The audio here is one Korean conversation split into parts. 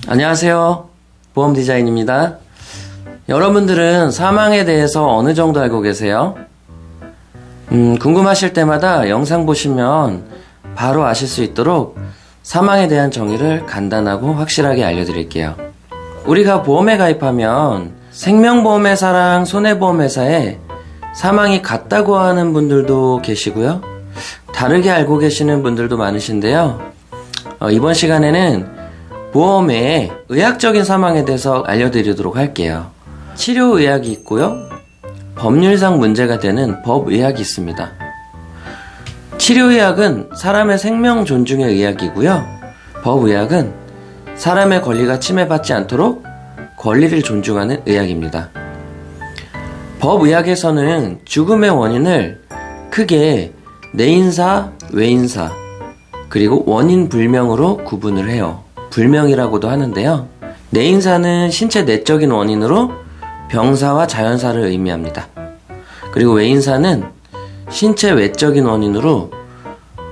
안녕하세요. 보험 디자인입니다. 여러분들은 사망에 대해서 어느 정도 알고 계세요? 궁금하실 때마다 영상 보시면 바로 아실 수 있도록 사망에 대한 정의를 간단하고 확실하게 알려드릴게요. 우리가 보험에 가입하면 생명보험회사랑 손해보험회사에 사망이 같다고 하는 분들도 계시고요. 다르게 알고 계시는 분들도 많으신데요. 이번 시간에는 보험 외에 의학적인 사망에 대해서 알려드리도록 할게요. 치료의학이 있고요. 법률상 문제가 되는 법의학이 있습니다. 치료의학은 사람의 생명 존중의 의학이고요. 법의학은 사람의 권리가 침해받지 않도록 권리를 존중하는 의학입니다. 법의학에서는 죽음의 원인을 크게 내인사, 외인사, 그리고 원인 불명으로 구분을 해요. 불명이라고도 하는데요. 내인사는 신체 내적인 원인으로 병사와 자연사를 의미합니다. 그리고 외인사는 신체 외적인 원인으로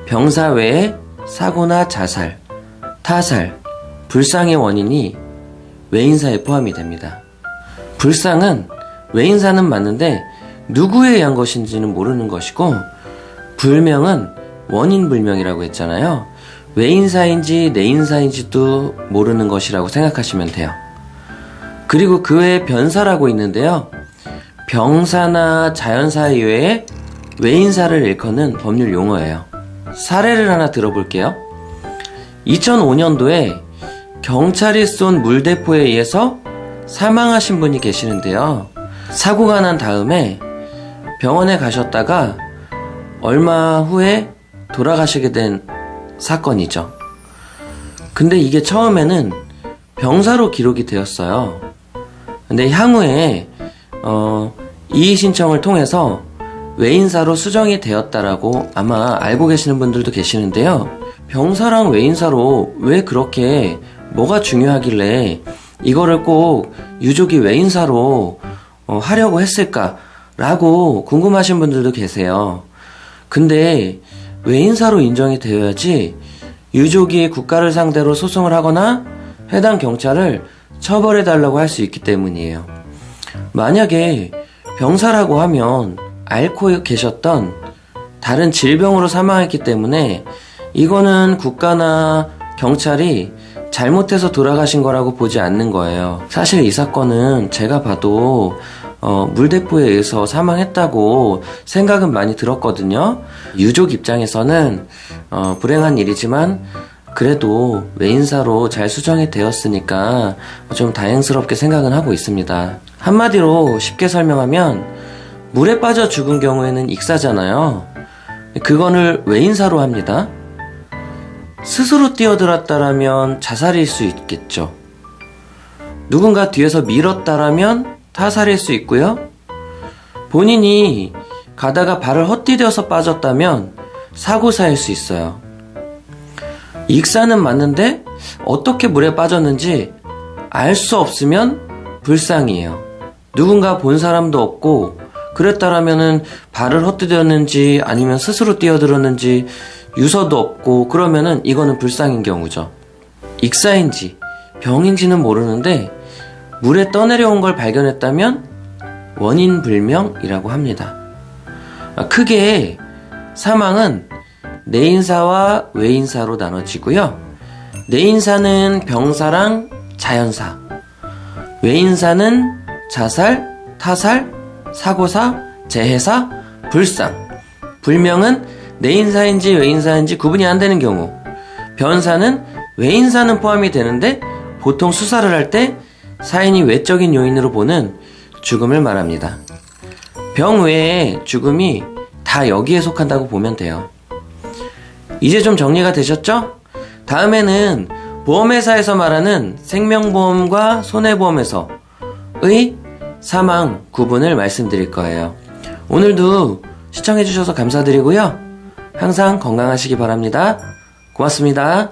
병사 외에 사고나 자살, 타살, 불상의 원인이 외인사에 포함이 됩니다. 불상은 외인사는 맞는데 누구에 의한 것인지는 모르는 것이고, 불명은 원인 불명이라고 했잖아요. 외인사인지 내인사인지도 모르는 것이라고 생각하시면 돼요. 그리고 그 외에 변사라고 있는데요. 병사나 자연사 이외에 외인사를 일컫는 법률 용어예요. 사례를 하나 들어볼게요. 2005년도에 경찰이 쏜 물대포에 의해서 사망하신 분이 계시는데요. 사고가 난 다음에 병원에 가셨다가 얼마 후에 돌아가시게 된 사건이죠. 근데 이게 처음에는 병사로 기록이 되었어요. 근데 향후에 이의 신청을 통해서 외인사로 수정이 되었다라고 아마 알고 계시는 분들도 계시는데요. 병사랑 외인사로 왜 그렇게 뭐가 중요하길래 이거를 꼭 유족이 외인사로 하려고 했을까라고 궁금하신 분들도 계세요. 근데 외인사로 인정이 되어야지 유족이 국가를 상대로 소송을 하거나 해당 경찰을 처벌해달라고 할 수 있기 때문이에요. 만약에 병사라고 하면 앓고 계셨던 다른 질병으로 사망했기 때문에 이거는 국가나 경찰이 잘못해서 돌아가신 거라고 보지 않는 거예요. 사실 이 사건은 제가 봐도 물대포에 의해서 사망했다고 생각은 많이 들었거든요. 유족 입장에서는 불행한 일이지만 그래도 외인사로 잘 수정이 되었으니까 좀 다행스럽게 생각은 하고 있습니다. 한마디로 쉽게 설명하면 물에 빠져 죽은 경우에는 익사잖아요. 그거를 외인사로 합니다. 스스로 뛰어들었다라면 자살일 수 있겠죠. 누군가 뒤에서 밀었다라면 타살일 수 있고요. 본인이 가다가 발을 헛디뎌서 빠졌다면 사고사일 수 있어요. 익사는 맞는데 어떻게 물에 빠졌는지 알 수 없으면 불상이에요. 누군가 본 사람도 없고 그랬다라면은 발을 헛디뎠는지 아니면 스스로 뛰어들었는지 유서도 없고 그러면은 이거는 불상인 경우죠. 익사인지 병인지는 모르는데 물에 떠내려온 걸 발견했다면 원인 불명이라고 합니다. 크게 사망은 내인사와 외인사로 나눠지고요. 내인사는 병사랑 자연사, 외인사는 자살, 타살, 사고사, 재해사, 불상, 불명은 내인사인지 외인사인지 구분이 안 되는 경우, 변사는 외인사는 포함이 되는데 보통 수사를 할 때 사인이 외적인 요인으로 보는 죽음을 말합니다. 병 외에 죽음이 다 여기에 속한다고 보면 돼요. 이제 좀 정리가 되셨죠? 다음에는 보험회사에서 말하는 생명보험과 손해보험에서의 사망 구분을 말씀드릴 거예요. 오늘도 시청해주셔서 감사드리고요. 항상 건강하시기 바랍니다. 고맙습니다.